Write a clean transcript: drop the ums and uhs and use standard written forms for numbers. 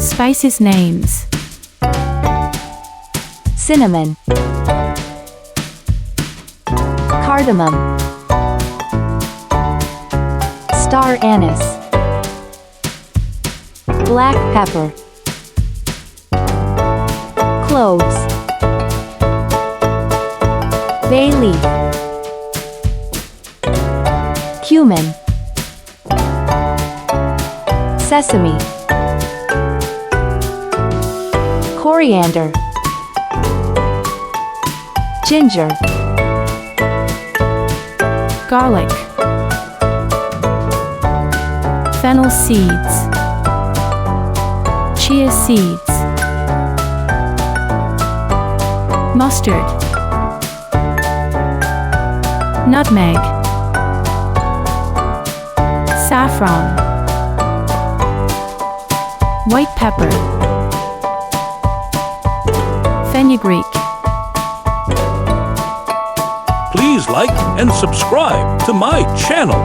Spices names: cinnamon, cardamom, star anise, black pepper, cloves, bay leaf, cumin, sesame, coriander, ginger, garlic, fennel seeds, chia seeds, mustard, nutmeg, saffron, white pepper, fenugreek. Please like and subscribe to my channel.